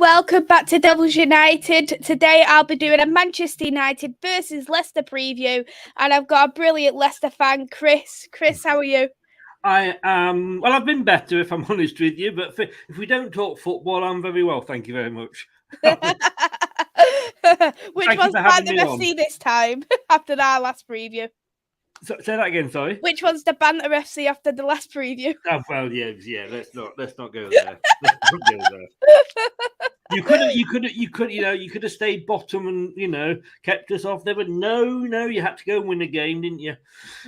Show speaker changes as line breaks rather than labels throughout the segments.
welcome back to Devils United. Today I'll be doing a Manchester United versus Leicester preview, and I've got a brilliant Leicester fan, Chris. Chris, how are you?
I am, well, I've been better if I'm honest with you, but if we don't talk football, I'm very well, thank you very much.
Which
Thank you
one's
for having
Banter
me on.
FC this time, after our last preview?
So, say that again, sorry.
Which one's the Banter FC after the last preview?
Oh, well, yeah. Let's not go there. Let's not go there. You could have stayed bottom and kept us off there, but no, you had to go and win a game, didn't you?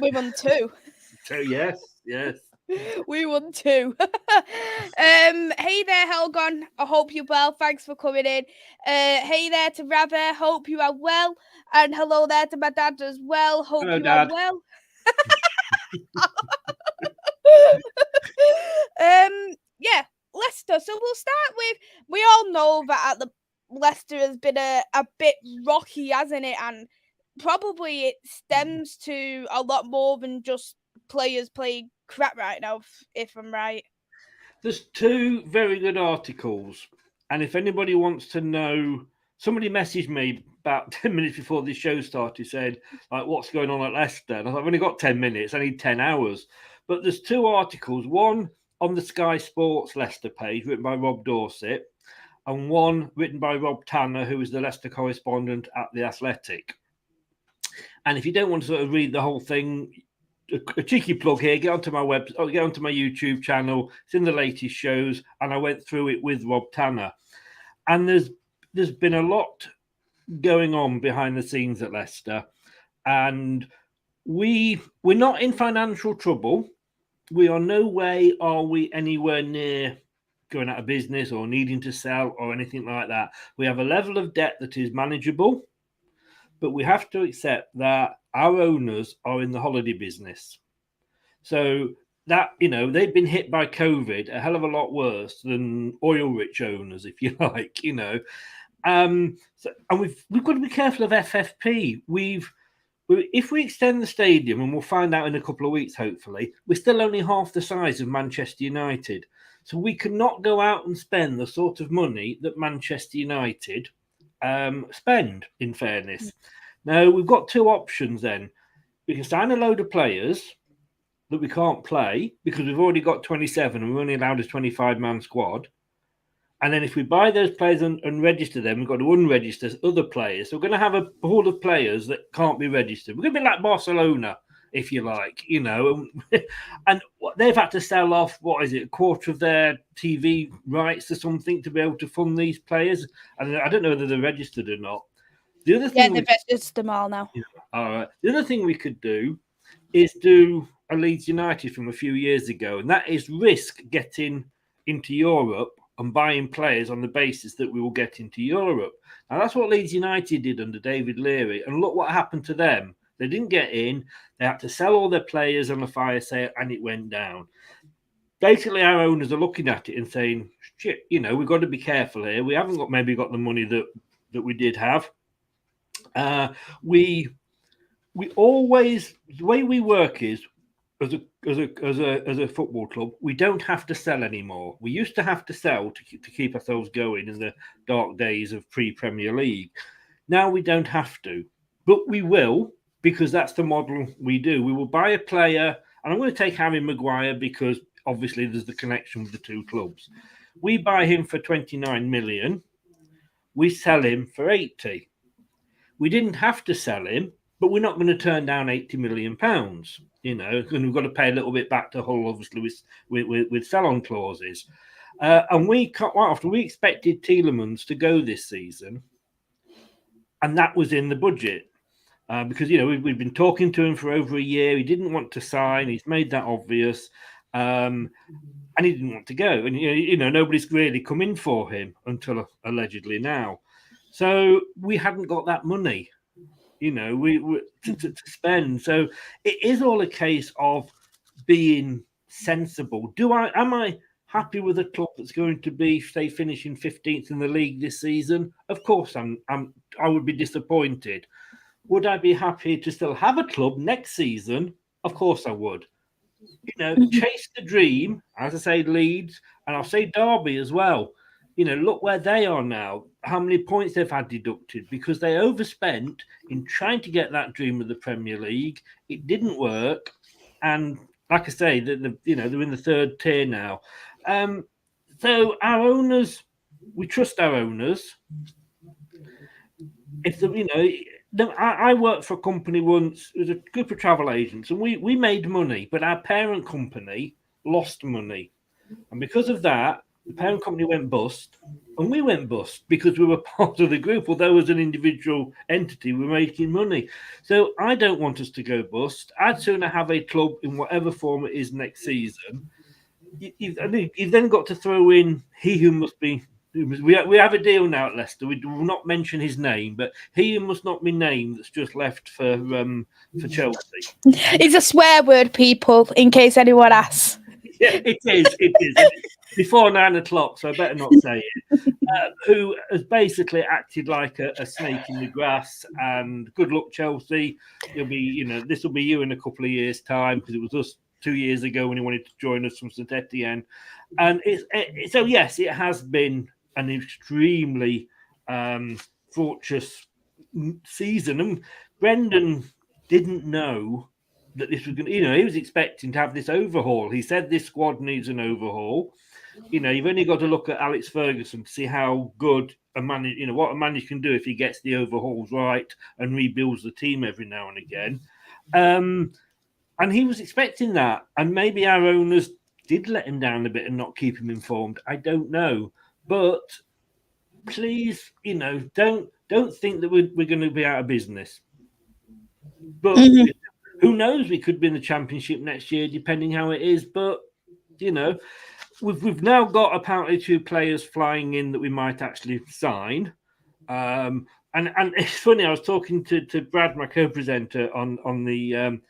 We won 2.
So yes.
We won 2. Hey there, Helgon. I hope you're well. Thanks for coming in. Hey there to Rather. Hope you are well. And hello there to my dad as well. Hope
Hello,
you
Dad.
are well. Yeah, Leicester. So we'll start with, we all know that Leicester has been a bit rocky, hasn't it? And probably it stems to a lot more than just players playing crap right now, if I'm right.
There's 2 very good articles, and if anybody wants to know, somebody messaged me about 10 minutes before this show started, said, like, what's going on at Leicester? And I've only got 10 minutes, I need 10 hours. But there's 2 articles, one on the Sky Sports Leicester page, written by Rob Dorset, and one written by Rob Tanner, who is the Leicester correspondent at The Athletic. And if you don't want to sort of read the whole thing, a cheeky plug here, get onto my YouTube channel. It's in the latest shows, and I went through it with Rob Tanner. And there's been a lot going on behind the scenes at Leicester, and we're not in financial trouble. We are no way are we anywhere near going out of business or needing to sell or anything like that. We have a level of debt that is manageable, but we have to accept that our owners are in the holiday business. So that, they've been hit by COVID a hell of a lot worse than oil-rich owners, if you like, and we've got to be careful of FFP. If we extend the stadium, and we'll find out in a couple of weeks, hopefully, we're still only half the size of Manchester United. So we cannot go out and spend the sort of money that Manchester United spend, in fairness. Now, we've got 2 options then. We can sign a load of players that we can't play because we've already got 27 and we're only allowed a 25-man squad. And then if we buy those players and register them, we've got to unregister other players. So we're going to have a pool of players that can't be registered. We're going to be like Barcelona, if you like, and they've had to sell off, a quarter of their TV rights or something to be able to fund these players. And I don't know whether they're registered or not. The other thing
they've registered them all now.
All right. The other thing we could do is do a Leeds United from a few years ago, and that is risk getting into Europe and buying players on the basis that we will get into Europe. Now, that's what Leeds United did under David Leary, and look what happened to them. They didn't get in. They had to sell all their players on a fire sale, and it went down. Basically, our owners are looking at it and saying, shit, we've got to be careful here. We haven't got the money that we did have. We always, the way we work is, as a football club, we don't have to sell anymore. We used to have to sell to keep ourselves going in the dark days of pre-Premier League. Now we don't have to, but we will, because that's the model we do. We will buy a player, and I'm going to take Harry Maguire because obviously there's the connection with the 2 clubs. We buy him for 29 million. We sell him for 80. We didn't have to sell him, but we're not going to turn down £80 million, and we've got to pay a little bit back to Hull, obviously, with sell-on clauses. And after we expected Tielemans to go this season, and that was in the budget. Because, we've been talking to him for over a year. He didn't want to sign. He's made that obvious. And he didn't want to go. And, nobody's really come in for him until allegedly now. So we hadn't got that money, to spend. So it is all a case of being sensible. Am I happy with a club that's going to be, say, finishing 15th in the league this season? Of course, I would be disappointed. Would I be happy to still have a club next season? Of course I would. Chase the dream, as I say, Leeds, and I'll say Derby as well. look where they are now, how many points they've had deducted because they overspent in trying to get that dream of the Premier League. It didn't work. And like I say, they're in the third tier now. So our owners, we trust our owners. If I worked for a company once. It was a group of travel agents, and we made money, but our parent company lost money, and because of that, the parent company went bust, and we went bust because we were part of the group. Although as an individual entity, we're making money. So I don't want us to go bust. I'd sooner have a club in whatever form it is next season. You've then got to throw in he who must be. We have a deal now at Leicester. We will not mention his name, but he who must not be named that's just left for Chelsea.
It's a swear word, people, in case anyone asks.
Yeah, it is. It is. Before 9 o'clock, so I better not say it. Who has basically acted like a snake in the grass. And good luck, Chelsea. You'll be, this will be you in a couple of years' time because it was us 2 years ago when he wanted to join us from St Etienne. And so yes, it has been an extremely fortuitous season. And Brendan didn't know that this was going to, he was expecting to have this overhaul. He said this squad needs an overhaul. You've only got to look at Alex Ferguson to see how good a manager, what a manager can do if he gets the overhauls right and rebuilds the team every now and again. And he was expecting that. And maybe our owners did let him down a bit and not keep him informed. I don't know. But please, don't think that we're going to be out of business. But who knows? We could be in the Championship next year, depending how it is. But, we've now got apparently 2 players flying in that we might actually sign. And it's funny, I was talking to Brad, my co-presenter, on the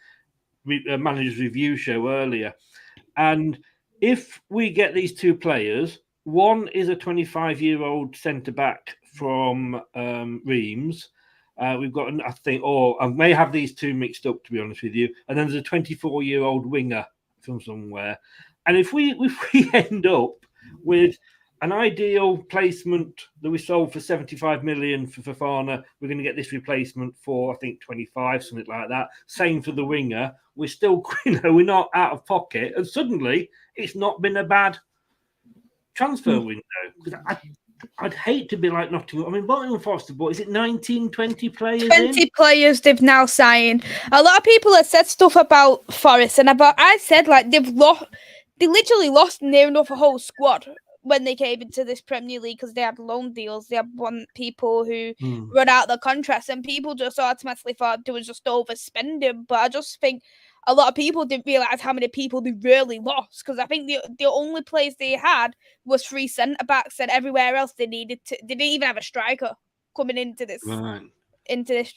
Manager's Review show earlier. And if we get these 2 players, one is a 25-year-old centre-back from Reims. We've got, I think, I may have these 2 mixed up, to be honest with you. And then there's a 24-year-old winger from somewhere. And if we end up with an ideal placement that we sold for 75 million for Fofana, we're going to get this replacement for, I think, 25, something like that. Same for the winger. We're still, we're not out of pocket. And suddenly, it's not been a bad transfer window. I'd hate to be like Nottingham. I mean, Nottingham Forest, but is it 19, 20 players
20 players they've now signed. A lot of people have said stuff about Forest, and I said, like, they literally lost near enough a whole squad when they came into this Premier League because they had loan deals. They had people who run out their contracts, and people just automatically thought they was just overspending. But I just think a lot of people didn't realise how many people they really lost, because I think the only place they had was 3 centre-backs, and everywhere else they didn't even have a striker coming into this.
Right.
Into this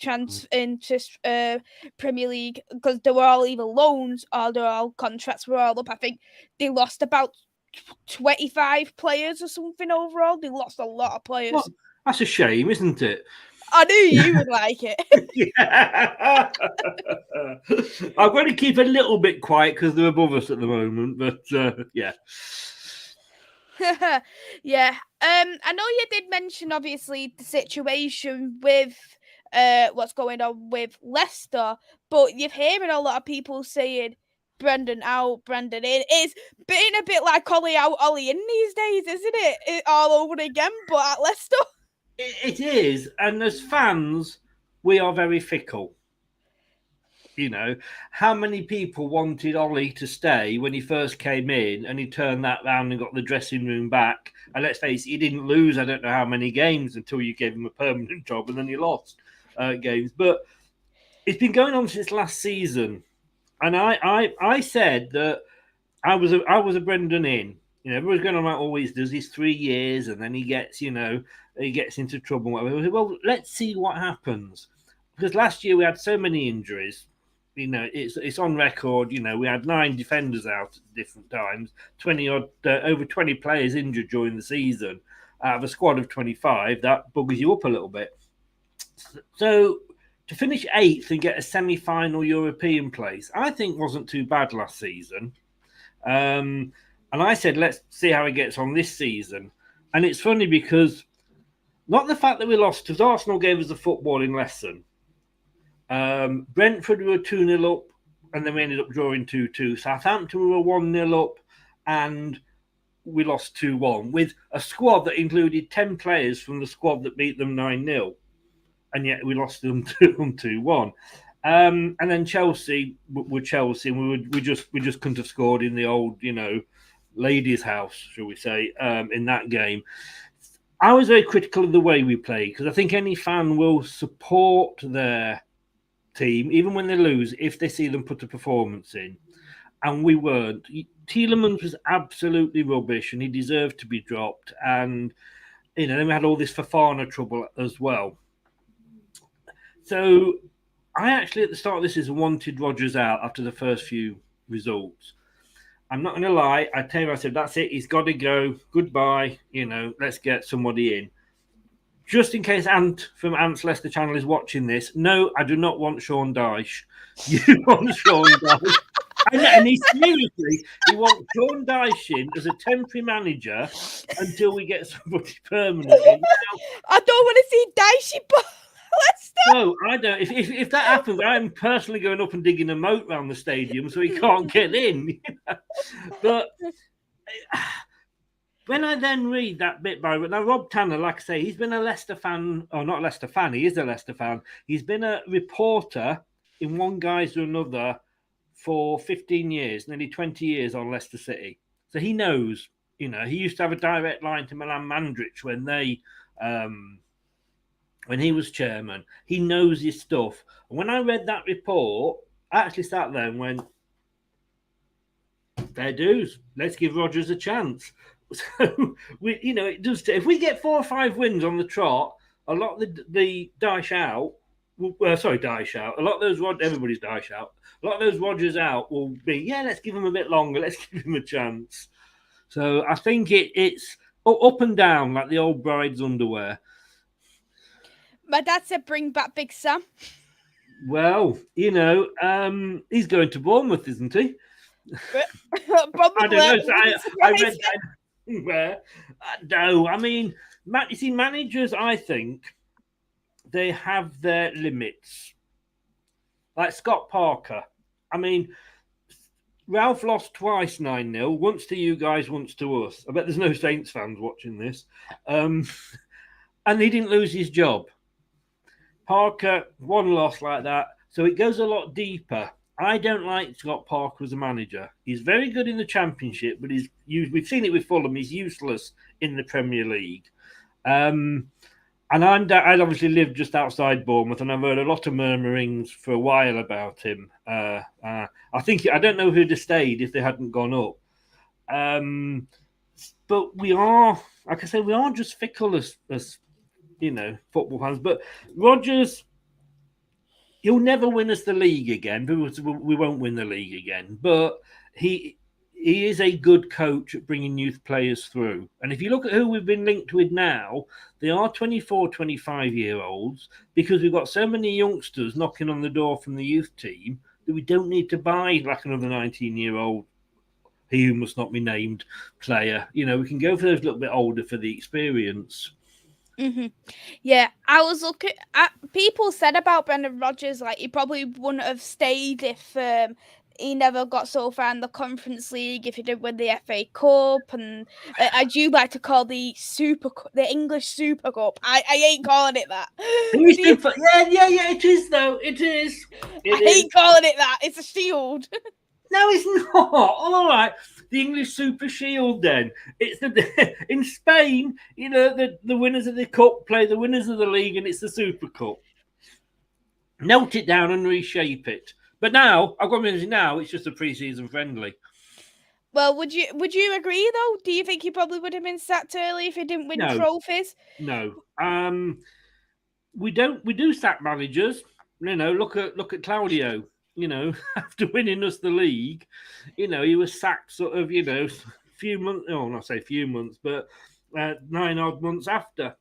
Premier League, because they were all either loans or their all contracts were all up. I think they lost about 25 players or something overall. They lost a lot of players.
Well, that's a shame, isn't it?
I knew you would like it.
Yeah. I'm going to keep a little bit quiet because they're above us at the moment, but yeah.
Yeah. I know you did mention, obviously, the situation with what's going on with Leicester, but you're hearing a lot of people saying Brendan out, Brendan in. It's been a bit like Ollie out, Ollie in these days, isn't it? All over again, but at Leicester.
It is, and as fans, we are very fickle. How many people wanted Ollie to stay when he first came in, and he turned that round and got the dressing room back? And let's face it, he didn't lose I don't know how many games until you gave him a permanent job, and then he lost games. But it's been going on since last season, and I said that I was a Brendan in. Everyone's going on about always does his 3 years, and then he gets he gets into trouble. Whatever. Well, let's see what happens, because last year we had so many injuries. It's on record. We had 9 defenders out at different times, 20 odd, over 20 players injured during the season. Out of a squad of 25, that buggers you up a little bit. So to finish 8th and get a semi-final European place, I think wasn't too bad last season. And I said, let's see how he gets on this season. And it's funny because not the fact that we lost, because Arsenal gave us a footballing lesson. Brentford were 2-0 up, and then we ended up drawing 2-2. Southampton were 1-0 up, and we lost 2-1 with a squad that included 10 players from the squad that beat them 9-0, and yet we lost them 2-1. And then Chelsea were Chelsea, and we just couldn't have scored in the old, ladies' house, shall we say, in that game. I was very critical of the way we played because I think any fan will support their team, even when they lose, if they see them put a performance in. And we weren't. Tielemans was absolutely rubbish and he deserved to be dropped. And, then we had all this Fofana trouble as well. So I actually, at the start of this season, wanted Rodgers out after the first few results. I'm not going to lie. I tell you, I said, that's it. He's got to go. Goodbye. Let's get somebody in. Just in case Ant from Ant's Leicester channel is watching this, no, I do not want Sean Dyche. You want Sean Dyche. And he wants Sean Dyche in as a temporary manager until we get somebody permanent in. Now,
I don't want to see Dyche Leicester.
No, I don't. If that happens, I'm personally going up and digging a moat around the stadium so he can't get in. But when I then read that bit by now, Rob Tanner, like I say, he's been a Leicester fan, or not a Leicester fan, he is a Leicester fan. He's been a reporter in one guise or another for 15 years, nearly 20 years on Leicester City. So he knows, he used to have a direct line to Milan Mandrich when they, when he was chairman. He knows his stuff. And when I read that report, I actually sat there and went, fair dues, let's give Rodgers a chance. So, it does. If we get 4 or 5 wins on the trot, a lot of the Dyche out, Dyche out, a lot of those, everybody's Dyche out, a lot of those Rodgers out will be, let's give him a bit longer, let's give him a chance. So I think it's up and down like the old bride's underwear.
My dad said bring back Big Sam.
Well, he's going to Bournemouth, isn't he?
Probably.
I don't know. So I read that. No, I mean, you see, managers, I think, they have their limits. Like Scott Parker. I mean, Ralph lost twice 9-0, once to you guys, once to us. I bet there's no Saints fans watching this. And he didn't lose his job. Parker, one loss like that. So it goes a lot deeper. I don't like Scott Parker as a manager. He's very good in the Championship, but we've seen it with Fulham. He's useless in the Premier League. And I'd obviously lived just outside Bournemouth, and I've heard a lot of murmurings for a while about him. I don't know who'd have stayed if they hadn't gone up. But we are, like I say, we are just fickle as football fans. But Rodgers, he'll never win us the league again. We won't win the league again. But he is a good coach at bringing youth players through. And if you look at who we've been linked with now, they are 24, 25-year-olds because we've got so many youngsters knocking on the door from the youth team that we don't need to buy like another 19-year-old, he who must not be named, player. We can go for those a little bit older for the experience.
Mm-hmm. Yeah, I was looking at people said about Brendan Rodgers, like he probably wouldn't have stayed if he never got so far in the Conference League, if he didn't win the FA Cup, and I do like to call the English Super Cup. I ain't calling it that.
Yeah, it is though. It is.
I hate calling it that. It's a shield.
No, it's not. All right. The English Super Shield, then. It's in Spain, the winners of the Cup play the winners of the league, and it's the Super Cup. Note it down and reshape it. But now, I've got to mention now, it's just a pre-season friendly.
Well, would you agree, though? Do you think he probably would have been sacked early if he didn't win trophies?
No. We do sack managers. Look at Claudio. After winning us the league, he was sacked sort of, few months, not say few months, but 9 odd months after.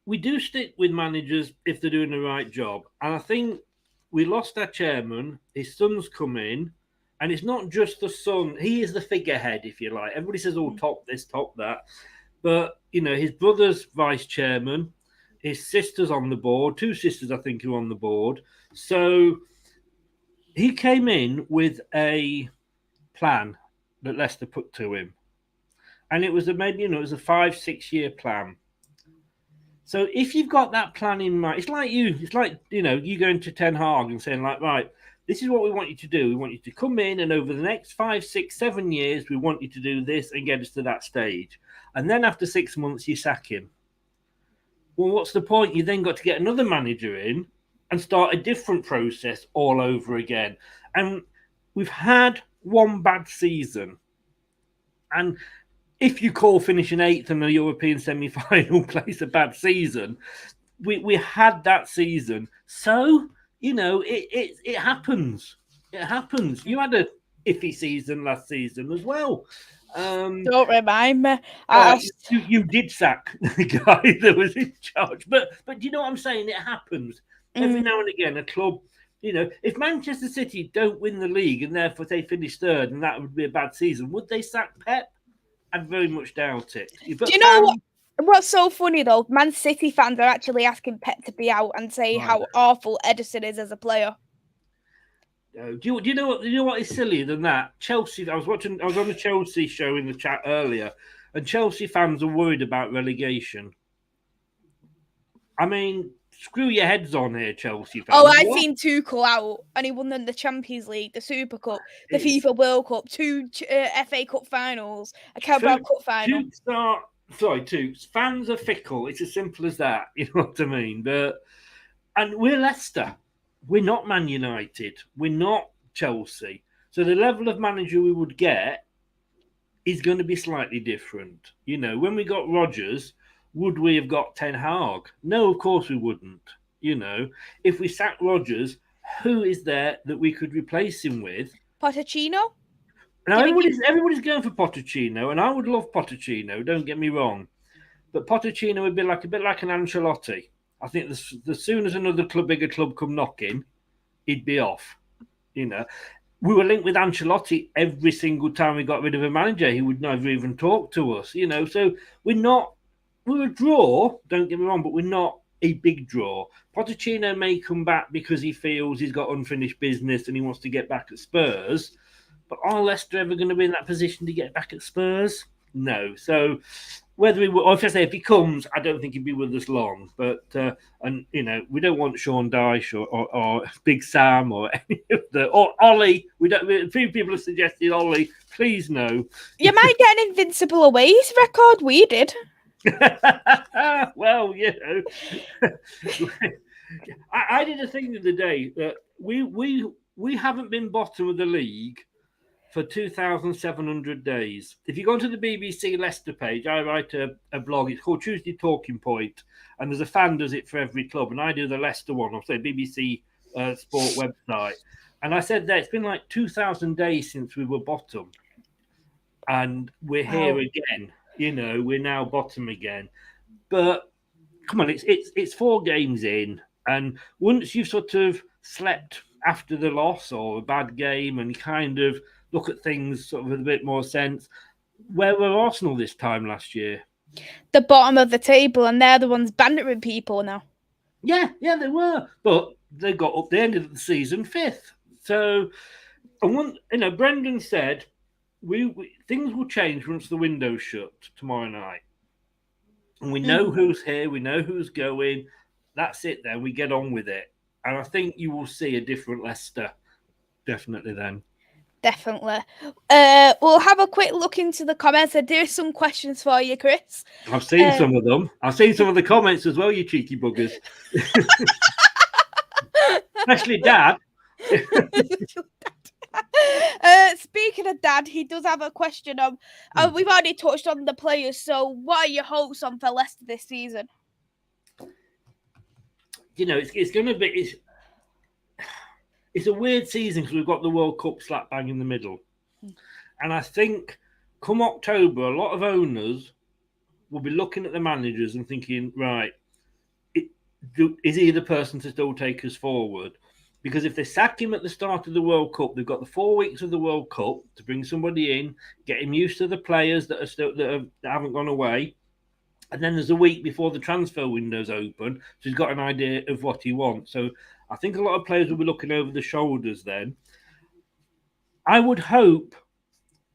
We do stick with managers if they're doing the right job. And I think we lost our chairman, his son's come in, and it's not just the son. He is the figurehead, if you like. Everybody says, top this, top that. But, his brother's vice chairman, his sister's on the board, 2 sisters, I think, are on the board. So he came in with a plan that Leicester put to him. And it was it was a 5-6 year plan. So if you've got that plan in mind, it's like you going to Ten Hag and saying, like, right, this is what we want you to do. We want you to come in, and over the next 5, 6, 7 years, we want you to do this and get us to that stage. And then after 6 months, you sack him. Well, what's the point? You then got to get another manager in and start a different process all over again. And we've had one bad season. And if you call finishing 8th in a European semi-final place a bad season, we had that season. So, it happens. It happens. You had a iffy season last season as well.
Don't remind me.
You did sack the guy that was in charge. But do you know what I'm saying? It happens. Every now and again, a club, if Manchester City don't win the league and therefore they finish 3rd and that would be a bad season, would they sack Pep? I very much doubt it.
Do you know what's so funny though? Man City fans are actually asking Pep to be out and say how awful Edison is as a player.
Do you know what is sillier than that? Chelsea. I was on the Chelsea show in the chat earlier, and Chelsea fans are worried about relegation. I mean, screw your heads on here, Chelsea fans.
Oh, I've seen Tuchel out, and he won them the Champions League, the Super Cup, the FIFA World Cup, 2 FA Cup finals, a Carabao Cup final.
Fans are fickle. It's as simple as that. You know what I mean? And we're Leicester. We're not Man United. We're not Chelsea. So the level of manager we would get is going to be slightly different. When we got Rodgers, would we have got Ten Hag? No, of course we wouldn't. If we sack Rodgers, who is there that we could replace him with?
Pochettino?
Now, everybody's going for Pochettino, and I would love Pochettino, don't get me wrong. But Pochettino would be a bit like an Ancelotti. I think as soon as another bigger club come knocking, he'd be off. We were linked with Ancelotti every single time we got rid of a manager. He would never even talk to us. So we're a draw, don't get me wrong, but we're not a big draw. Pochettino may come back because he feels he's got unfinished business and he wants to get back at Spurs. But are Leicester ever going to be in that position to get back at Spurs? No. So whether if he comes, I don't think he'd be with us long. But we don't want Sean Dyche or Big Sam or any of or Ollie. A few people have suggested Ollie. Please no.
You might get an invincible aways record. We did.
Well, I did a thing the other day that we haven't been bottom of the league for 2,700 days. If you go onto the BBC Leicester page, I write a blog. It's called Tuesday Talking Point, and there's a fan does it for every club, and I do the Leicester one. I'll say BBC Sport website, and I said that it's been like 2,000 days since we were bottom, and we're here again. We're now bottom again. But come on, it's 4 games in, and once you've sort of slept after the loss or a bad game and kind of look at things sort of with a bit more sense, where were Arsenal this time last year?
The bottom of the table, and they're the ones bantering people now.
Yeah, they were. But they got up the end of the season 5th. So, Brendan said, things will change once the window's shut tomorrow night. And we know who's here, we know who's going. That's it then. We get on with it. And I think you will see a different Leicester definitely then.
Definitely. We'll have a quick look into the comments. There are some questions for you, Chris.
I've seen some of them. I've seen some of the comments as well, you cheeky buggers. Especially Dad.
Speaking of Dad, he does have a question on. We've already touched on the players. So, what are your hopes on for Leicester this season?
It's going to be. It's a weird season because we've got the World Cup slap bang in the middle, and I think come October, a lot of owners will be looking at the managers and thinking, right, is he the person to still take us forward? Because if they sack him at the start of the World Cup, they've got the 4 weeks of the World Cup to bring somebody in, get him used to the players that haven't gone away, And then there's a week before the transfer window's open, so he's got an idea of what he wants. So I think a lot of players will be looking over the shoulders then. I would hope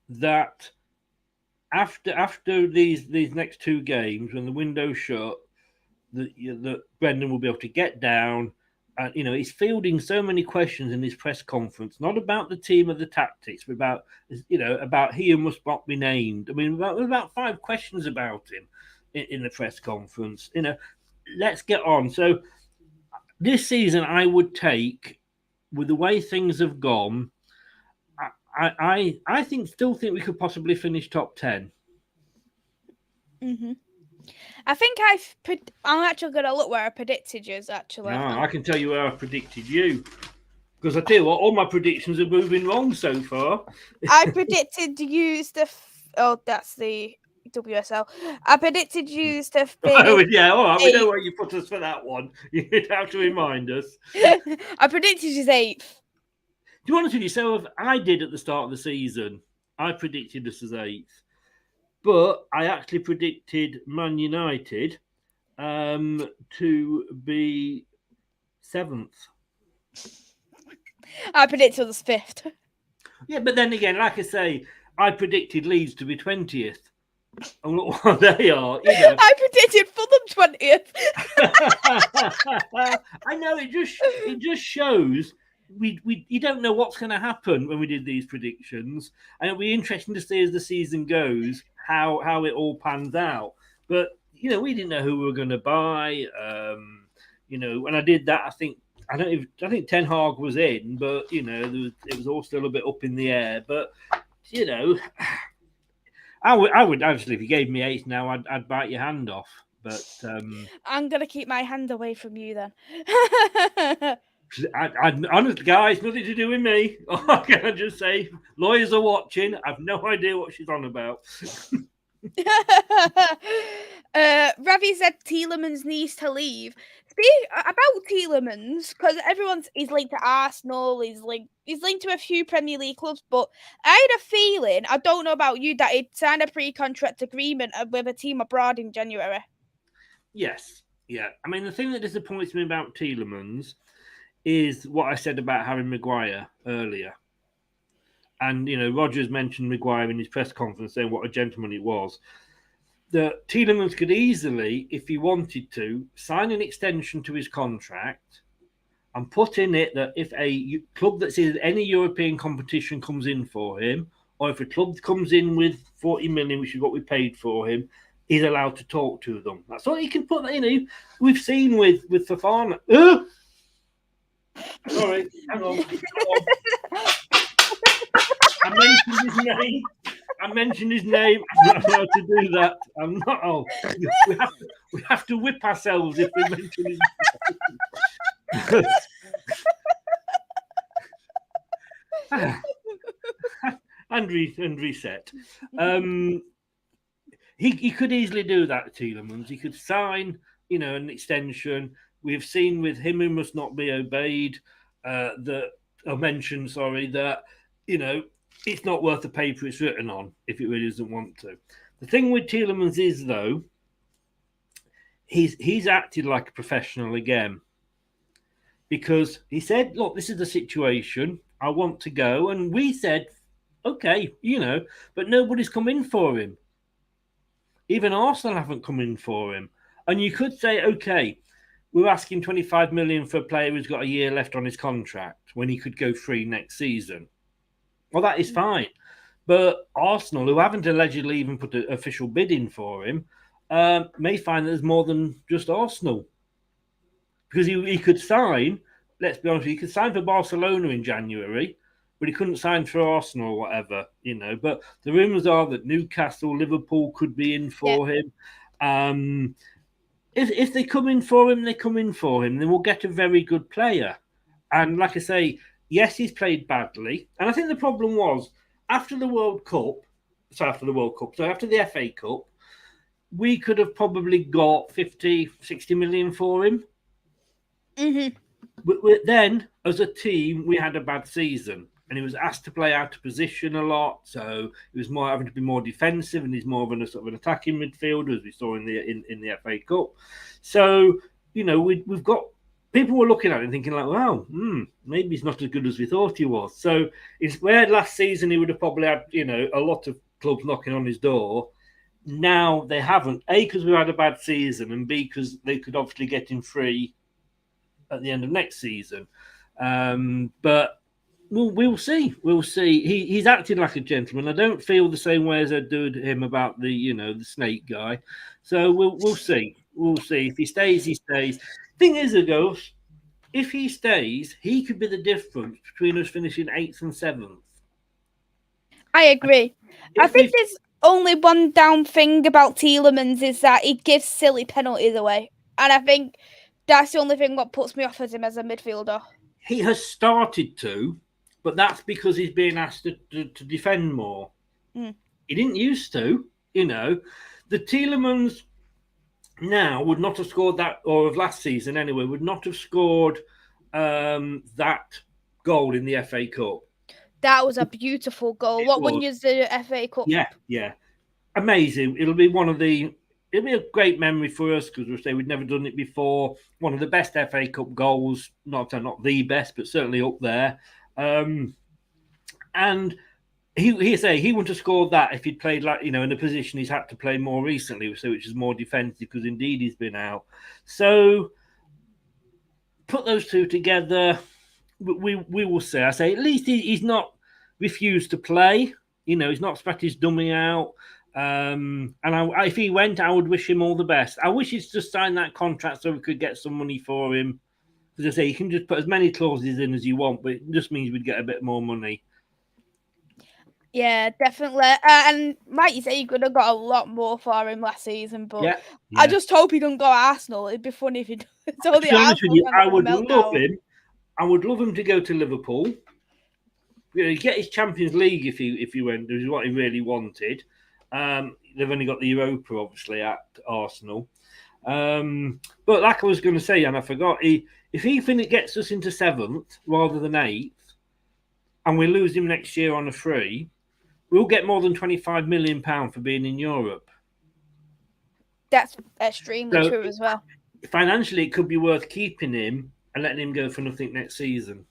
that after these next two games, when the window's shut, that Brendan will be able to get down. He's fielding so many questions in his press conference, not about the team or the tactics, but about he who must not be named. I mean, about 5 questions about him in the press conference. Let's get on. So this season, I would take, with the way things have gone, I still think we could possibly finish top 10.
Mm-hmm. I think I'm actually going to look where I predicted you, actually.
I can tell you where I predicted you. Because I tell you what, all my predictions are moving wrong so far.
I predicted you that's the WSL. I predicted you to finish.
Oh, yeah, all right, we know where you put us for that one. You'd have to remind us.
I predicted you 8th.
To be honest with you, so I did at the start of the season. I predicted us as 8th. But I actually predicted Man United to be 7th.
I predicted us 5th.
Yeah, but then again, like I say, I predicted Leeds to be 20th. And look what they are.
I predicted Fulham 20th.
I know, it just shows you don't know what's going to happen when we did these predictions, and it'll be interesting to see as the season goes how it all pans out. But we didn't know who we were going to buy. When I did that, I think Ten Hag was in, but it was all still a bit up in the air. But I would obviously, if you gave me 8 now, I'd bite your hand off. But
I'm gonna keep my hand away from you then.
Honestly, guys, nothing to do with me. I can just say, lawyers are watching. I've no idea what she's on about.
Ravi said Tielemans needs to leave. Speak about Tielemans, because he's linked to Arsenal, he's linked to a few Premier League clubs, but I had a feeling, I don't know about you, that he'd signed a pre-contract agreement with a team abroad in January.
Yes, yeah. I mean, the thing that disappoints me about Tielemans is what I said about Harry Maguire earlier. And, Rodgers mentioned Maguire in his press conference saying what a gentleman he was. That Tielemans could easily, if he wanted to, sign an extension to his contract and put in it that if a club that's in any European competition comes in for him, or if a club comes in with 40 million, which is what we paid for him, he's allowed to talk to them. That's all he can put that. We've seen with Fofana. Sorry, hang on. I mentioned his name. I'm not allowed to do that. I'm not. Oh, we have to whip ourselves if we mention his name. and reset. He could easily do that, Tielemans. He could sign, an extension. We've seen with him who must not be obeyed. That it's not worth the paper it's written on if it really doesn't want to. The thing with Tielemans is, though, he's acted like a professional again, because he said, look, this is the situation. I want to go. And we said, okay, but nobody's come in for him. Even Arsenal haven't come in for him. And you could say, okay, we're asking 25 million for a player who's got a year left on his contract when he could go free next season. Well, that is fine. But Arsenal, who haven't allegedly even put an official bid in for him, may find that there's more than just Arsenal. Because he could sign, let's be honest, he could sign for Barcelona in January, but he couldn't sign for Arsenal or whatever, But the rumours are that Newcastle, Liverpool could be in for him. If they come in for him, then we'll get a very good player. And like I say, yes, he's played badly. And I think the problem was, after the FA Cup, we could have probably got 50, 60 million for him.
Mm-hmm.
But then, as a team, we had a bad season. and he was asked to play out of position a lot. So he was more having to be more defensive, and he's more of a sort of an attacking midfielder, as we saw in the FA Cup. So we've got people were looking at him thinking like, wow, maybe he's not as good as we thought he was. So it's where last season he would have probably had a lot of clubs knocking on his door. Now they haven't. A, because we had a bad season, and B, because they could obviously get him free at the end of next season. But we'll see. We'll see. He's acting like a gentleman. I don't feel the same way as I do him about the snake guy. So we'll see. We'll see. If he stays, he stays. Thing is, Ghost, if he stays, he could be the difference between us finishing 8th and 7th.
I agree. I think there's only one down thing about Tielemans is that he gives silly penalties away. And I think that's the only thing what puts me off as him as a midfielder.
He has started to, but that's because he's being asked to defend more. He didn't used to, The Tielemans now would not have scored that, or of last season anyway, would not have scored that goal in the FA Cup.
That was a beautiful goal. What won you the FA Cup?
Yeah. Amazing. It'll be a great memory for us because we'll say we'd never done it before. One of the best FA Cup goals, not the best, but certainly up there. And he wouldn't have scored that if he'd played in a position he's had to play more recently, so which is more defensive because indeed he's been out. So put those two together. We will see. I say at least he's not refused to play. He's not spat his dummy out. And if he went, I would wish him all the best. I wish he'd just sign that contract so we could get some money for him. As I say, you can just put as many clauses in as you want, but it just means we'd get a bit more money.
Yeah, definitely. And like you say, you could have got a lot more for him last season, but yeah. I just hope he doesn't go Arsenal. It'd be funny if he does.
To be honest with you, I would love him. I would love him to go to Liverpool. Get his Champions League if he went, which is what he really wanted. They've only got the Europa, obviously, at Arsenal. But like I was going to say, and I forgot, if he gets us into 7th rather than 8th, and we lose him next year on a free, we'll get more than £25 million for being in Europe.
That's extremely true as well.
Financially, it could be worth keeping him and letting him go for nothing next season.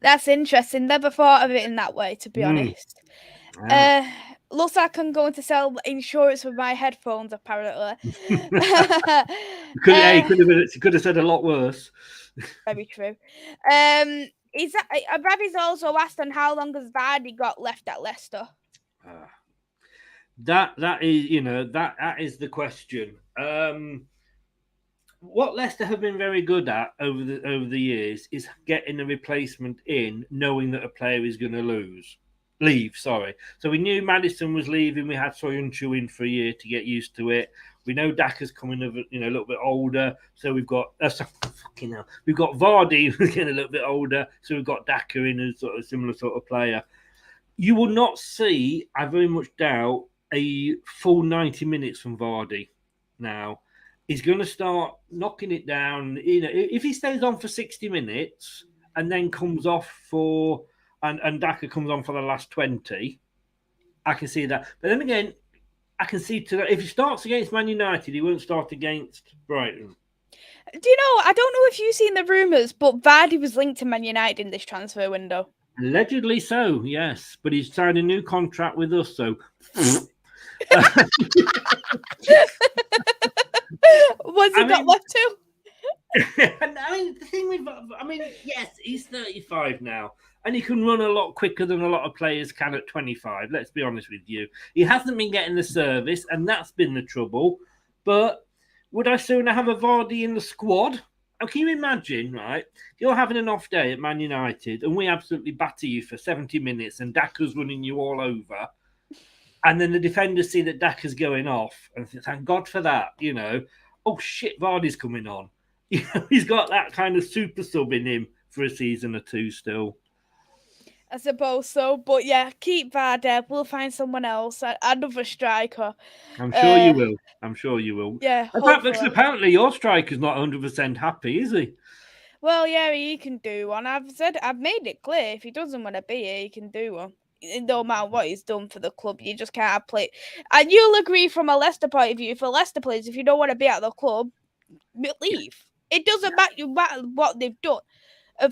That's interesting. Never thought of it in that way, to be honest. Yeah. Looks like I'm going to sell insurance for my headphones, apparently.
Could have said a lot worse.
Very true. Ravi's also asked on how long has Vardy got left at Leicester?
That is the question. What Leicester have been very good at over the years is getting a replacement in, knowing that a player is going to leave. So we knew Maddison was leaving. We had Soyuncu in for a year to get used to it. We know Daka's coming a little bit older, so we've got we've got Vardy who's getting a little bit older, so we've got Daka in as sort of similar sort of player. You will not see, I very much doubt, a full 90 minutes from Vardy now. He's going to start knocking it down. If he stays on for 60 minutes and then comes off and Daka comes on for the last 20, I can see that. But then again, I can see if he starts against Man United, he won't start against Brighton.
Do you know, I don't know if you've seen the rumours, but Vardy was linked to Man United in this transfer window.
Allegedly so, yes. But he's signed a new contract with us, so...
Was he got left too?
The thing with... yes, he's 35 now. And he can run a lot quicker than a lot of players can at 25. Let's be honest with you. He hasn't been getting the service, and that's been the trouble. But would I sooner have a Vardy in the squad? And can you imagine, right? You're having an off day at Man United, and we absolutely batter you for 70 minutes, and Daka's running you all over. And then the defenders see that Daka's going off, and thank God for that, Oh, shit, Vardy's coming on. He's got that kind of super sub in him for a season or two still.
I suppose so, but yeah, keep Vardy. We'll find someone else, another striker.
I'm sure you will.
Yeah,
apparently your striker's not 100% happy, is he?
Well, yeah, he can do one. I've made it clear. If he doesn't want to be here, he can do one. No matter what he's done for the club, you just can't play. And you'll agree from a Leicester point of view. For Leicester players, if you don't want to be at the club, leave. It doesn't matter what they've done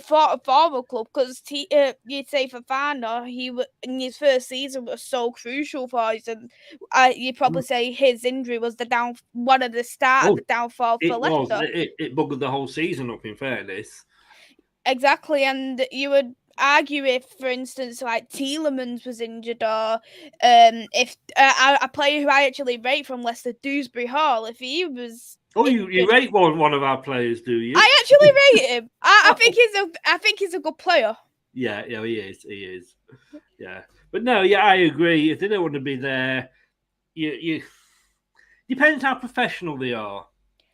for a former club, because you'd say for Fana, in his first season was so crucial for us, and you'd probably say his injury was one of the start of the downfall for
It was.
Leicester.
It buggered the whole season up, in fairness.
Exactly, and you would argue if, for instance, like Tielemans was injured, or if a player who I actually rate from Leicester, Dewsbury Hall, if he was.
Oh, you rate one of our players, do you?
I actually rate him. I think he's a good player.
Yeah, he is. He is. Yeah, but no, yeah, I agree. If they don't want to be there, you depends how professional they are.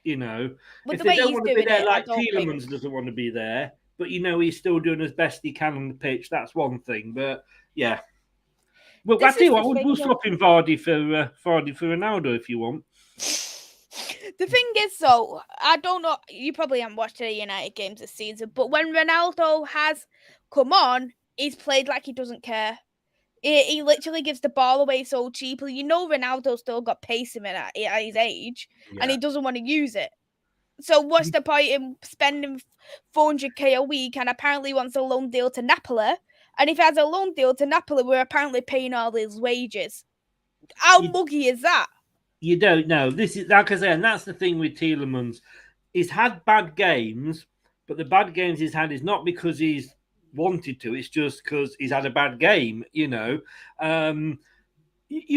You know,
With
if
the
they
way
don't
he's
want to be
doing
there,
it,
like Tielemans doesn't want to be there, but he's still doing as best he can on the pitch. That's one thing. But yeah, well, I tell you what, we'll swap in Vardy for Ronaldo if you want.
The thing is, though, I don't know. You probably haven't watched the United games this season, but when Ronaldo has come on, he's played like he doesn't care. He literally gives the ball away so cheaply. You know, Ronaldo still got pace in it at his age, and he doesn't want to use it. So what's the point in spending 400k a week, and apparently wants a loan deal to Napoli? And if he has a loan deal to Napoli, we're apparently paying all his wages. How muggy is that?
You don't know. This is, like I say, and that's the thing with Tielemans. He's had bad games, but the bad games he's had is not because he's wanted to. It's just because he's had a bad game. You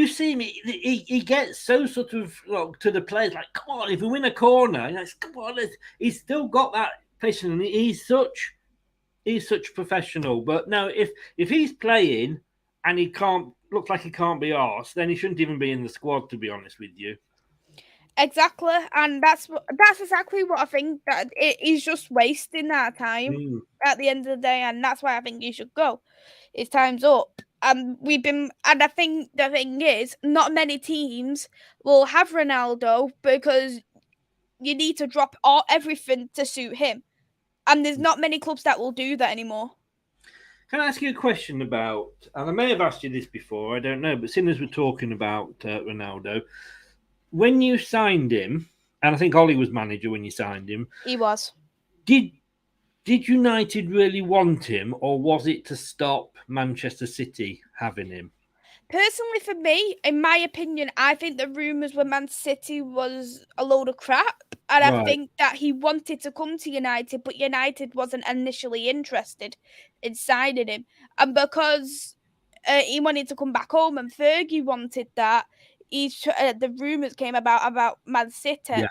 see him. He gets so sort of to the players like, come on, if we win a corner, come on. He's still got that passion, and he's such a professional. But no, if he's playing and he can't looks like he can't be arsed, then he shouldn't even be in the squad, to be honest with you.
Exactly, and that's exactly what I think, that he's just wasting that time at the end of the day, and that's why I think he should go. His time's up. And I think the thing is, not many teams will have Ronaldo because you need to drop everything to suit him, and there's not many clubs that will do that anymore.
Can I ask you a question about, and I may have asked you this before, I don't know, but seeing as we're talking about Ronaldo, when you signed him, and I think Ollie was manager when you signed him.
He was.
Did United really want him, or was it to stop Manchester City having him?
Personally, for me, in my opinion, I think the rumours with Man City was a load of crap. And I think that he wanted to come to United, but United wasn't initially interested in signing him. And because he wanted to come back home and Fergie wanted that, the rumours came about Man City.
Yeah.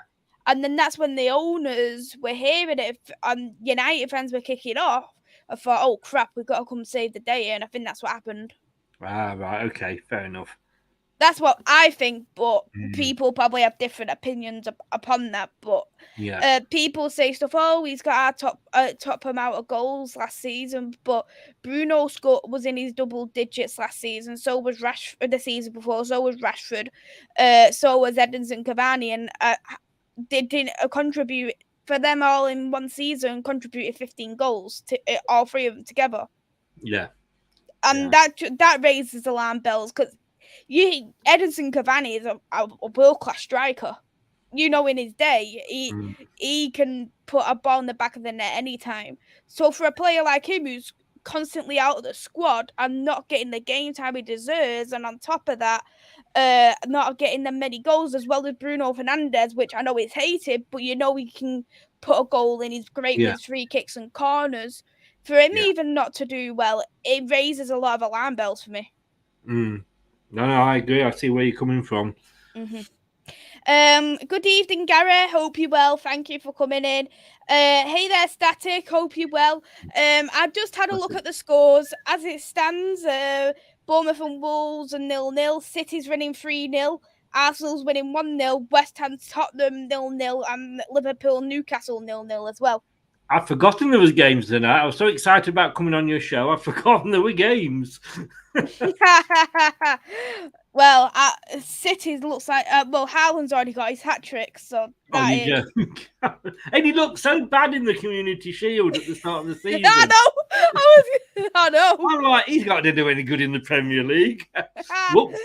And then that's when the owners were hearing it, and United fans were kicking off. I thought, oh crap, we've got to come save the day. And I think that's what happened.
Right. Okay, fair enough.
That's what I think, but people probably have different opinions upon that. But people say stuff. Oh, he's got our top amount of goals last season, but Bruno was in his double digits last season. So was Rashford the season before. So was Rashford. So was Edinson Cavani, and they didn't contribute for them all in one season. Contributed 15 goals to all three of them together.
Yeah.
And that raises alarm bells, because Edinson Cavani is a world-class striker. In his day, he can put a ball in the back of the net anytime. So for a player like him, who's constantly out of the squad and not getting the game time he deserves, and on top of that, not getting the many goals, as well as Bruno Fernandes, which I know is hated, but he can put a goal in. He's great with free kicks and corners. For him even not to do well, it raises a lot of alarm bells for me.
No, I agree. I see where you're coming from.
Good evening, Gary. Hope you're well. Thank you for coming in. Hey there, Static. Hope you're well. I've just had a look at the scores. As it stands, Bournemouth and Wolves are 0-0. City's winning 3-0. Arsenal's winning 1-0. West Ham, Tottenham 0-0. And Liverpool, Newcastle 0-0 as well.
I'd forgotten there was games tonight. I was so excited about coming on your show. I'd forgotten there were games.
Well, City's looks like Haaland's already got his hat trick, so that
you
is.
joke. And he looked so bad in the Community Shield at the start of the season.
I know.
I'm like, he's got to do any good in the Premier League. Whoops!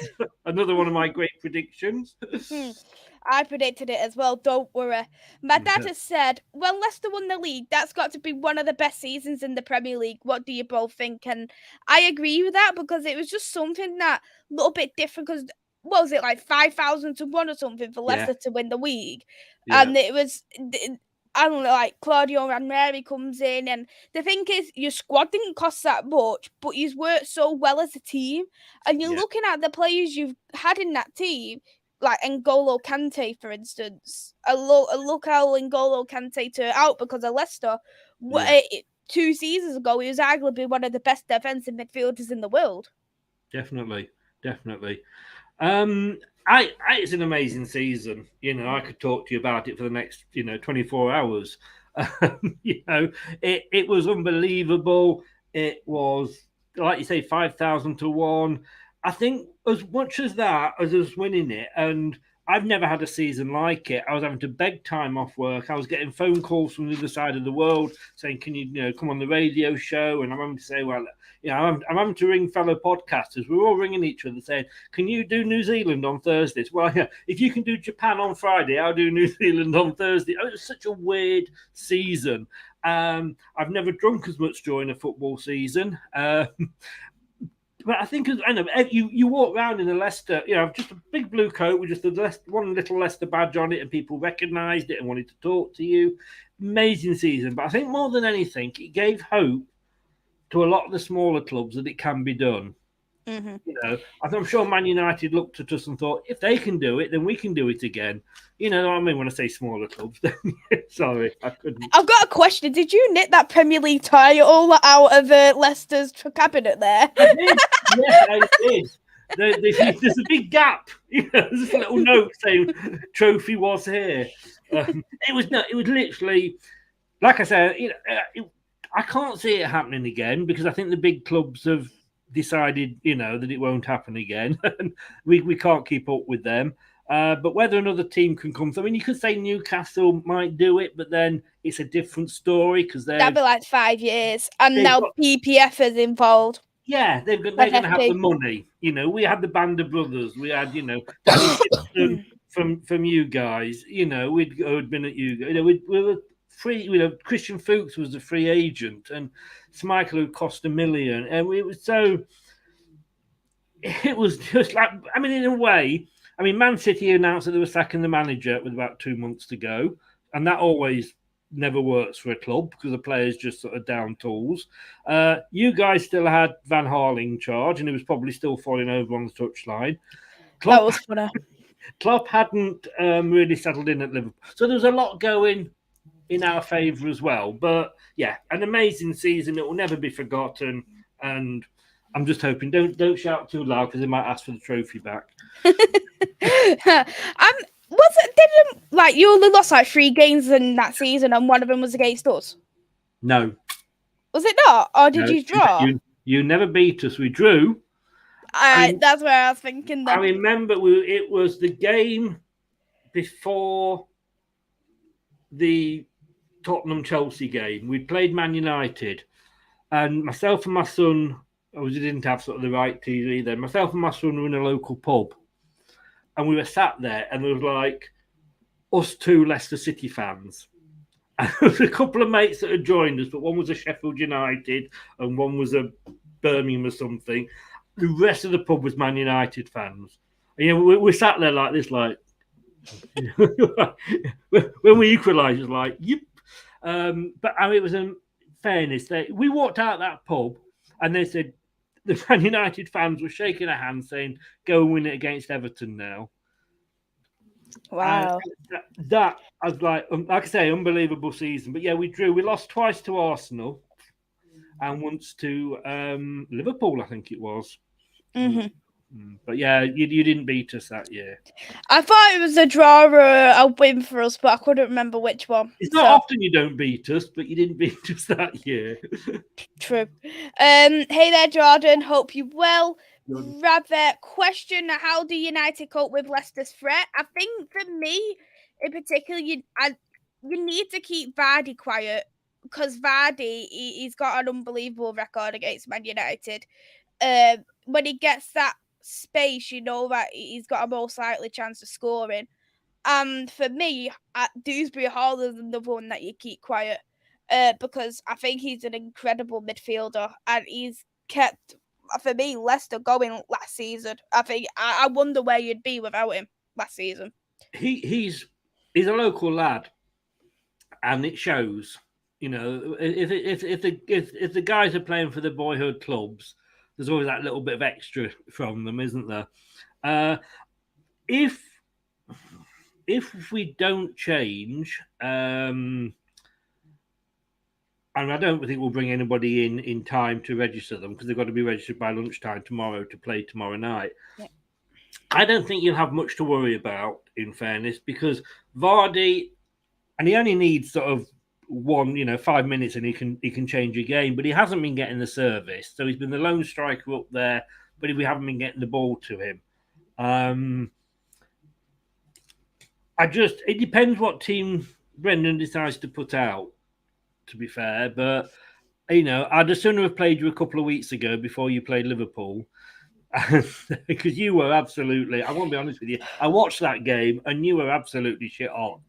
Another one of my great predictions.
I predicted it as well, don't worry. My dad has said, when Leicester won the league, that's got to be one of the best seasons in the Premier League. What do you both think? And I agree with that because it was just something that a little bit different because, what was it, like 5,000 to 1 or something for Leicester to win the league?
Yeah.
And it was, I don't know, like Claudio Ranieri comes in, and the thing is, your squad didn't cost that much, but you've worked so well as a team, and you're looking at the players you've had in that team, like N'Golo Kante, for instance. Look how N'Golo Kante turned out because of Leicester. 2 seasons ago, he was arguably one of the best defensive midfielders in the world.
Definitely. It's an amazing season. I could talk to you about it for the next, 24 hours. It was unbelievable. It was, like you say, 5,000 to 1. I think as much as that, as us winning it, and I've never had a season like it. I was having to beg time off work. I was getting phone calls from the other side of the world saying, can you, come on the radio show? And I'm having to say, well, I'm having to ring fellow podcasters. We're all ringing each other saying, can you do New Zealand on Thursdays? Well, yeah, if you can do Japan on Friday, I'll do New Zealand on Thursday. It was such a weird season. I've never drunk as much during a football season. But I think, I know, you walk around in a Leicester, just a big blue coat with just one little Leicester badge on it, and people recognised it and wanted to talk to you. Amazing season. But I think more than anything, it gave hope to a lot of the smaller clubs that it can be done. Mm-hmm. I'm sure Man United looked at us and thought, if they can do it, then we can do it again. You know what I mean when I say smaller clubs? Sorry, I couldn't.
I've got a question. Did you knit that Premier League title out of Leicester's cabinet there?
I did. Yeah, I did. There's a big gap. There's a little note saying "trophy was here." It was literally, like I said, I can't see it happening again because I think the big clubs have decided, that it won't happen again. we can't keep up with them. But whether another team can come through, I mean, you could say Newcastle might do it, but then it's a different story because
that'd be like 5 years, and now PPF is involved.
Yeah, they're going to have the money. We had the Band of Brothers. We had, from you guys. We'd been at you. We were free. Christian Fuchs was a free agent, and Schmeichel who cost $1 million, and it was so. It was just like, I mean, in a way. I mean, Man City announced that they were sacking the manager with about 2 months to go, and that always never works for a club because the players just sort of down tools. You guys still had Van Gaal in charge, and he was probably still falling over on the touchline.
That was funny.
Klopp hadn't really settled in at Liverpool, so there was a lot going in our favour as well. But yeah, an amazing season. It will never be forgotten, and I'm just hoping don't shout too loud because they might ask for the trophy back. You only lost like 3 games in that season, and one of them was against us? No. Was it not, or did you draw? You never beat us. We drew. That's where I was thinking. I remember it was the game before the Tottenham-Chelsea game. We played Man United, and myself and my son, we didn't have sort of the right TV then. Myself and my son were in a local pub, and we were sat there, and there was like us 2 Leicester City fans. And there was a couple of mates that had joined us, but one was a Sheffield United and one was a Birmingham or something. The rest of the pub was Man United fans. And, we sat there like this, like when we equalised, it was like, yep. But I mean, it was in fairness. We walked out that pub, and they said the Man United fans were shaking their hands, saying, "Go and win it against Everton now." Wow. That I was like I say, unbelievable season. But yeah, we drew. We lost twice to Arsenal and once to Liverpool, I think it was. Mm-hmm. But yeah, you didn't beat us that year.
I thought it was a draw or a win for us, but I couldn't remember which one.
It's not often you don't beat us, but you didn't beat us that year.
True. Hey there, Jordan. Hope you well. Rather question: how do United cope with Leicester's threat? I think for me, in particular, you need to keep Vardy quiet because Vardy he's got an unbelievable record against Man United. When he gets that space, you know that he's got a most likely chance of scoring. And for me, at Dewsbury Hall is another one that you keep quiet. Because I think he's an incredible midfielder and he's kept, for me, Leicester going last season. I think I wonder where you'd be without him last season.
He's a local lad, and it shows. You know, if the guys are playing for the boyhood clubs, there's always that little bit of extra from them, isn't there? If we don't change, and I don't think we'll bring anybody in time to register them because they've got to be registered by lunchtime tomorrow to play tomorrow night. Yeah. I don't think you'll have much to worry about, in fairness, because Vardy, and he only needs sort of 5 minutes and he can change a game, but he hasn't been getting the service. So he's been the lone striker up there, but we haven't been getting the ball to him. It depends what team Brendan decides to put out, to be fair, but I'd as sooner have played you a couple of weeks ago before you played Liverpool, because you were absolutely, I want to be honest with you, I watched that game and you were absolutely shit hot.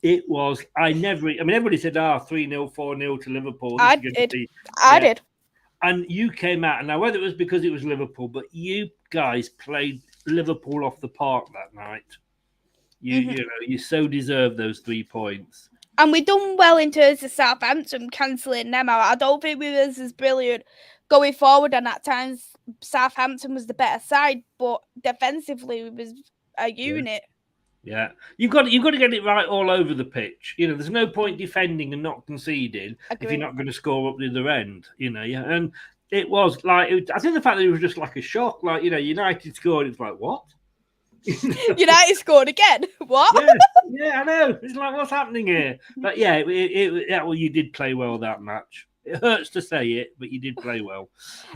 It was, everybody said 3-0, 4-0 to Liverpool.
I did.
And you came out, and now whether it was because it was Liverpool, but you guys played Liverpool off the park that night. You so deserve those 3 points.
And we done well in terms of Southampton cancelling them out. I don't think we was as brilliant going forward, and at times Southampton was the better side, but defensively it was a unit.
Yeah, you've got to get it right all over the pitch. There's no point defending and not conceding if you're not going to score up the other end. And it was like I think the fact that it was just like a shock. Like United scored, it's like what?
United scored again. What?
Yeah, I know. It's like, what's happening here? But yeah, you did play well that match. It hurts to say it, but you did play well.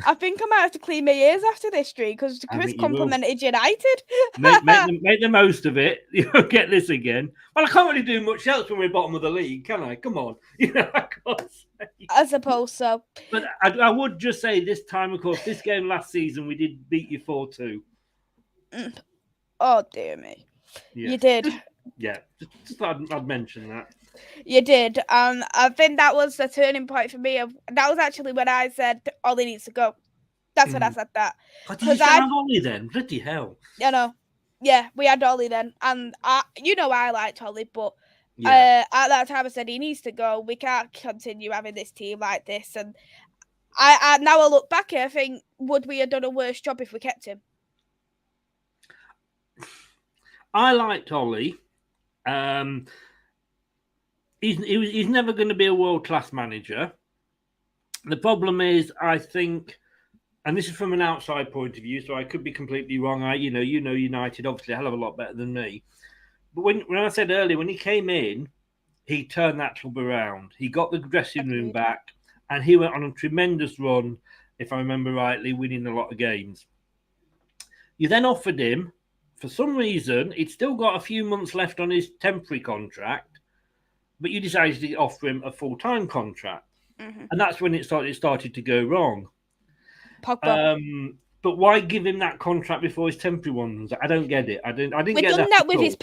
I think I might have to clean my ears after this stream because Chris complimented United.
Make the most of it. You'll get this again. Well, I can't really do much else when we're bottom of the league, can I? Come on. I can't say.
I suppose so.
But I would just say this time, of course, this game last season, we did beat you 4-2.
Oh, dear me. Yeah. You did.
Yeah, just I'd mention that.
You did. I think that was the turning point for me. That was actually when I said Ollie needs to go. That's when I said that.
Did you have Ollie then? Bloody hell.
Yeah, we had Ollie then. And I liked Ollie, but at that time I said he needs to go. We can't continue having this team like this. And I now I look back and I think, would we have done a worse job if we kept him?
I liked Ollie. He's never going to be a world-class manager. The problem is, I think, and this is from an outside point of view, so I could be completely wrong. You know United obviously a hell of a lot better than me. But when I said earlier, when he came in, he turned that club around. He got the dressing room back, and he went on a tremendous run, if I remember rightly, winning a lot of games. You then offered him, for some reason, he'd still got a few months left on his temporary contract, but you decided to offer him a full-time contract. Mm-hmm. And that's when it started to go wrong. But why give him that contract before his temporary ones? I don't get it. I didn't get that.
We've done that with his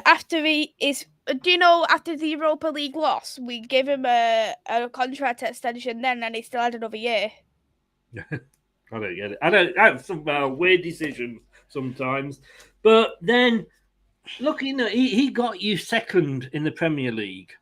after do you know, after the Europa League loss, we gave him a contract extension then, and he still had another year.
I don't get it. That's some weird decision sometimes. But then, look, he got you second in the Premier League.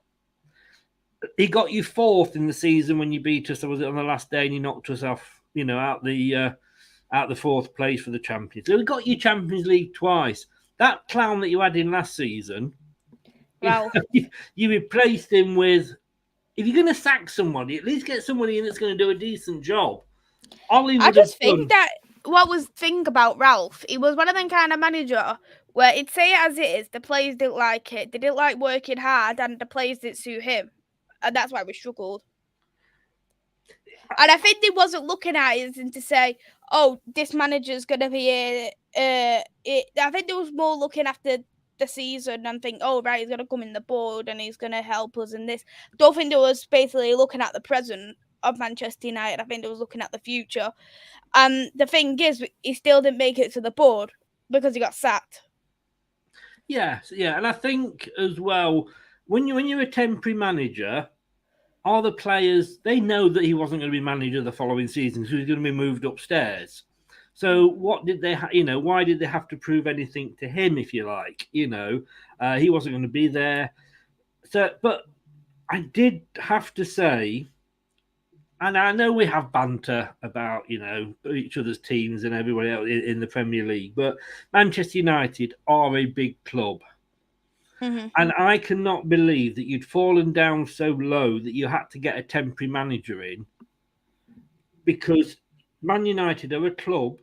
He got you fourth in the season when you beat us. Was it on the last day and he knocked us off, out the fourth place for the Champions League. So he got you Champions League twice. That clown that you had in last season,
well,
you replaced him with, if you're going to sack somebody, at least get somebody in that's going to do a decent job.
I just think that what was the thing about Ralph? He was one of them kind of manager where he'd say it as it is. The players didn't like it. They didn't like working hard, and the players didn't suit him, and that's why we struggled. And I think they wasn't looking at it and to say, "Oh, this manager's gonna be I think they was more looking after the season and think, "Oh, right, he's gonna come in the board and he's gonna help us in this." Don't think they was basically looking at the present of Manchester United. I think they was looking at the future. And the thing is, he still didn't make it to the board because he got sacked.
Yeah, and I think as well when you're a temporary manager, all the players they know that he wasn't going to be manager the following season, so he's going to be moved upstairs. So what did they, why did they have to prove anything to him? If you like, he wasn't going to be there. So, but I did have to say, and I know we have banter about each other's teams and everybody else in the Premier League, but Manchester United are a big club.
Mm-hmm.
And I cannot believe that you'd fallen down so low that you had to get a temporary manager in, because Man United are a club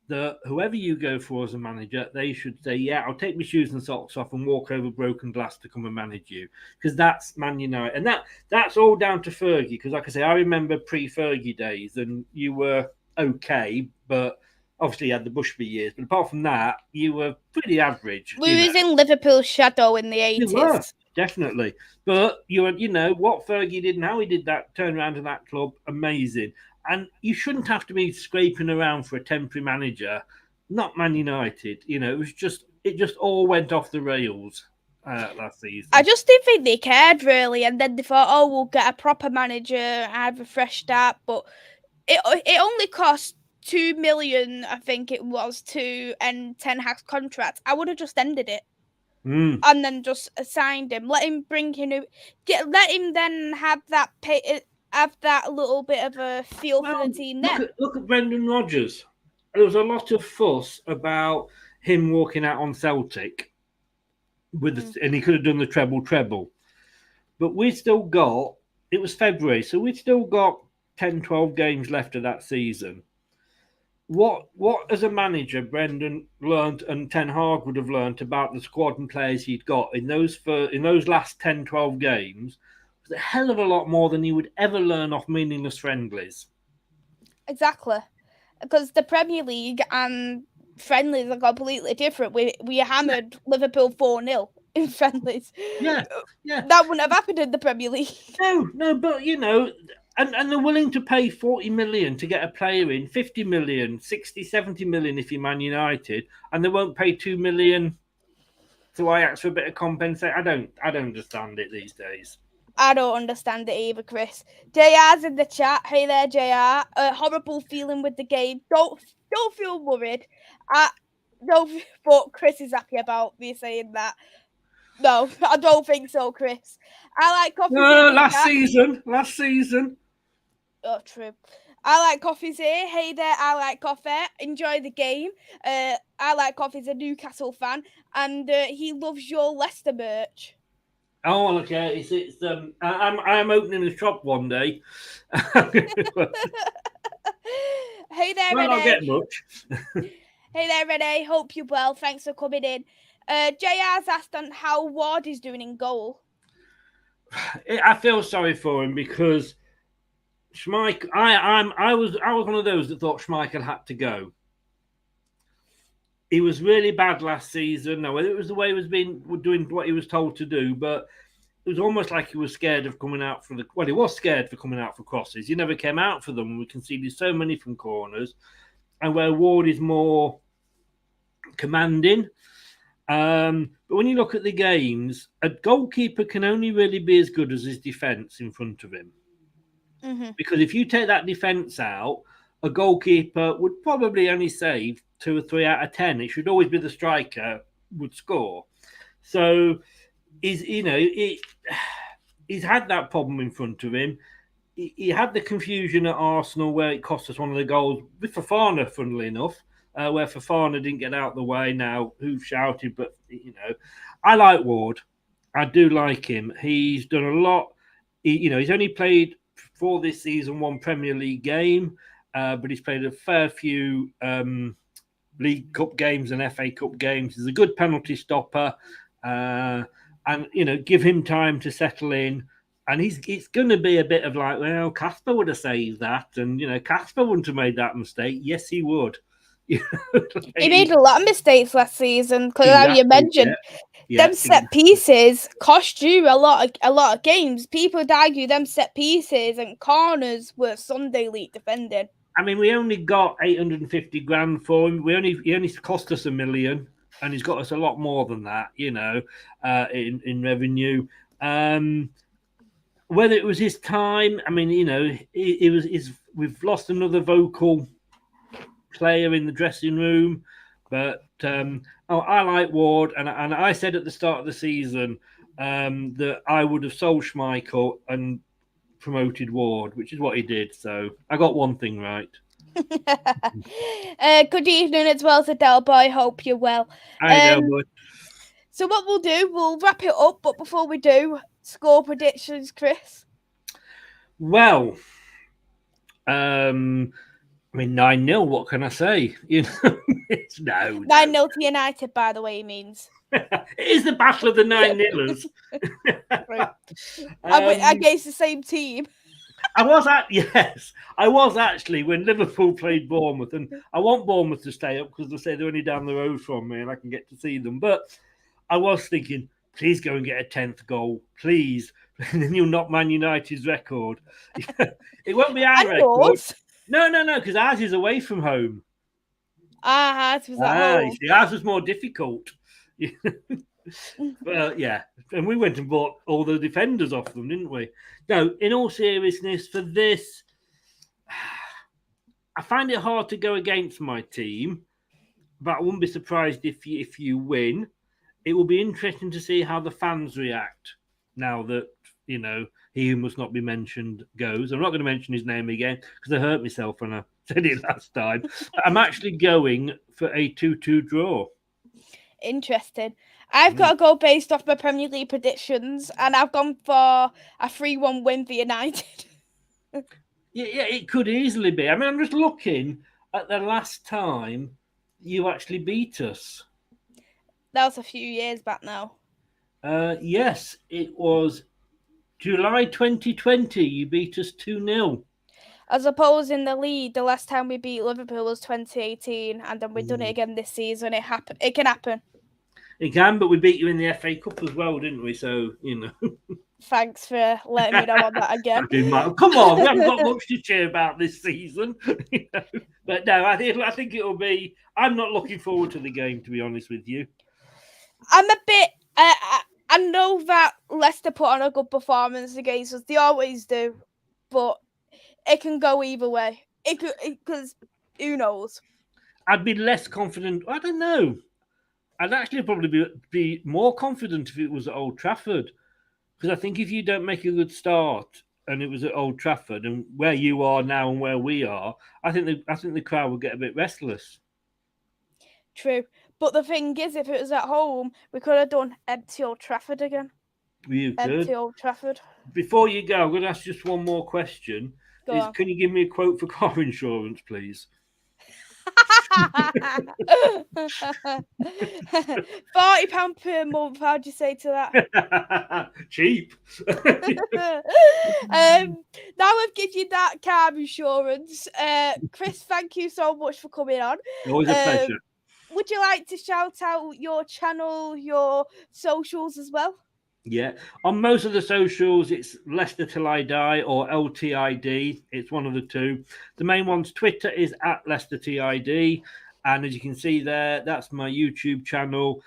that whoever you go for as a manager, they should say, yeah, I'll take my shoes and socks off and walk over broken glass to come and manage you, because that's Man United. And that's all down to Fergie, because like I say, I remember pre-Fergie days and you were okay, but obviously you had the Bushby years. But apart from that, you were pretty average.
We was in Liverpool's shadow in the 80s.
You were, definitely. But what Fergie did and how he did that turnaround in that club, amazing. And you shouldn't have to be scraping around for a temporary manager, not Man United. It just all went off the rails last season.
I just didn't think they cared really, and then they thought, "Oh, we'll get a proper manager and have a fresh start." But it only cost $2 million, I think it was, to end Ten Hag's contract. I would have just ended it. And then just signed him. Let him bring him. Let him then have that little bit of a feel for the team. Then
look at Brendan Rodgers. There was a lot of fuss about him walking out on Celtic and he could have done the treble. But we still got. It was February, so we still got 10, 12 games left of that season. What as a manager Brendan learned and Ten Hag would have learned about the squad and players he'd got in those last 10, 12 games was a hell of a lot more than he would ever learn off meaningless friendlies.
Exactly. Because the Premier League and friendlies are completely different. We hammered Liverpool 4-0 in friendlies.
Yeah.
That wouldn't have happened in the Premier League.
No, but and they're willing to pay 40 million to get a player in, 50 million, 60, 70 million if you're Man United, and they won't pay 2 million to Ajax for a bit of compensation. I don't understand it these days.
I don't understand it either, Chris. JR's in the chat. Hey there, JR. A horrible feeling with the game. Don't feel worried. But Chris is happy about me saying that. No, I don't think so, Chris. I like coffee.
Last season.
Oh, true. I like coffee's here. Hey there, I like coffee. Enjoy the game. I like coffee's a Newcastle fan, and he loves your Leicester merch.
Oh, okay. It's I'm opening a shop one day.
Hey there,
Well,
Renee.
I'll get much.
Hey there, Renee. Hope you're well. Thanks for coming in. JR's asked on how Ward is doing in goal.
I feel sorry for him because Schmeichel. I was one of those that thought Schmeichel had to go. He was really bad last season. Now, whether it was the way he was doing what he was told to do, but it was almost like he was scared of coming out for he was scared for coming out for crosses. He never came out for them. We conceded so many from corners, and where Ward is more commanding. But when you look at the games, a goalkeeper can only really be as good as his defence in front of him.
Mm-hmm.
Because if you take that defence out, a goalkeeper would probably only save 2 or 3 out of 10. It should always be the striker would score. So he's had that problem in front of him. He had the confusion at Arsenal where it cost us one of the goals with Fofana, funnily enough, where Fofana didn't get out the way. Now, who shouted? But, I like Ward. I do like him. He's done a lot. He's only played for this season 1 Premier League game. but he's played a fair few League Cup games and FA Cup games. He's a good penalty stopper, and give him time to settle in. And it's going to be a bit of like, well, Casper would have saved that, and Casper wouldn't have made that mistake. Yes, he would.
He made a lot of mistakes last season because, exactly, you mentioned, them set pieces cost you a lot of games. People would argue them set pieces and corners were Sunday league defending.
I mean, we only got 850 grand for him. He only cost us $1 million, and he's got us a lot more than that, in revenue. Whether it was his time, I mean, we've lost another vocal player in the dressing room, but I like Ward, and I said at the start of the season that I would have sold Schmeichel and promoted Ward, which is what he did. So I got one thing right.
Good evening as well to Delboy. Hope you're well.
Hi, Delboy.
So what we'll do, we'll wrap it up. But before we do, score predictions, Chris.
Well, I mean 9-0. What can I say? It's no
9-0 to United. By the way, he means
it is the battle of the 9-0ers.
Against the same team.
I was actually when Liverpool played Bournemouth, and I want Bournemouth to stay up because they say they're only down the road from me and I can get to see them. But I was thinking, please go and get a 10th goal, please, and then you'll knock Man United's record. It won't be our record. No, because ours is away from home.
Ours was at home.
You see, ours was more difficult. But yeah, and we went and bought all the defenders off them, didn't we? No, in all seriousness, for this, I find it hard to go against my team, but I wouldn't be surprised if you win. It will be interesting to see how the fans react now that he who must not be mentioned goes. I'm not going to mention his name again because I hurt myself when I said it last time. I'm actually going for a 2-2 draw.
Interesting. I've got to go based off my Premier League predictions, and I've gone for a 3-1 win for United.
Yeah, it could easily be. I mean, I'm just looking at the last time you actually beat us.
That was a few years back now.
Yes, it was July 2020. You beat us 2-0.
I suppose in the league, the last time we beat Liverpool was 2018, and then we've done it again this season. It can happen.
It can, but we beat you in the FA Cup as well, didn't we? So,
Thanks for letting me know on that again.
Come on, we haven't got much to cheer about this season. But no, I think it'll be... I'm not looking forward to the game, to be honest with you.
I'm a bit... I know that Leicester put on a good performance against us. They always do. But it can go either way. Because who knows?
I'd be less confident. I don't know. I'd actually probably be more confident if it was at Old Trafford. Because I think if you don't make a good start and it was at Old Trafford and where you are now and where we are, I think the crowd would get a bit restless.
True. But the thing is, if it was at home, we could have done empty Old Trafford again. Empty Old Trafford.
Before you go, I'm going to ask just one more question. Can you give me a quote for car insurance, please?
£40 per month. How'd you say to
that? Cheap.
Now I've given you that car insurance. Chris, thank you so much for coming on.
Always a pleasure.
Would you like to shout out your channel, your socials as well?
Yeah, on most of the socials, it's Leicester Till I Die or LTID. It's one of the two. The main one's Twitter is at Leicester TID. And as you can see there, that's my YouTube channel.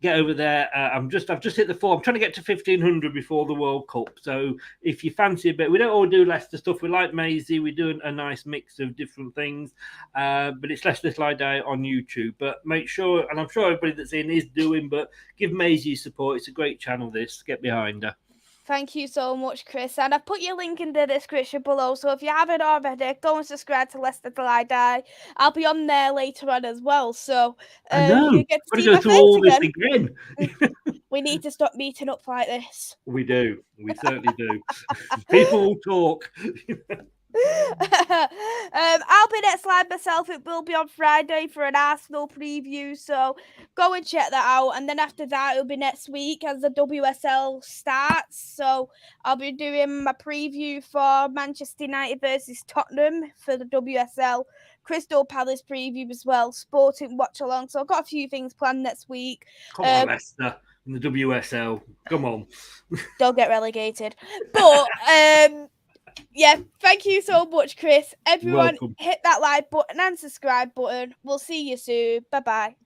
Get over there. I've just hit the 4. I'm trying to get to 1,500 before the World Cup. So if you fancy a bit, we don't all do Leicester stuff. We like Maisy. We do a nice mix of different things. But it's Leicester Till I Die on YouTube. But make sure, and I'm sure everybody that's in is doing, but give Maisy support. It's a great channel, this. Get behind her.
Thank you so much, Chris. And I've put your link in the description below. So if you haven't already, go and subscribe to Leicester Till I Die. I'll be on there later on as well. So
you get to see my face all again.
We need to stop meeting up like this.
We do. We certainly do. People will talk.
I'll be next live myself. It will be on Friday for an Arsenal preview, so go and check that out. And then after that, it'll be next week as the WSL starts. So I'll be doing my preview for Manchester United versus Tottenham for the WSL, Crystal Palace preview as well, Sporting watch along. So I've got a few things planned next week.
Come on, Leicester in the WSL. Come on.
Don't get relegated. But yeah, thank you so much, Chris. Everyone, hit that like button and subscribe button. We'll see you soon. Bye-bye.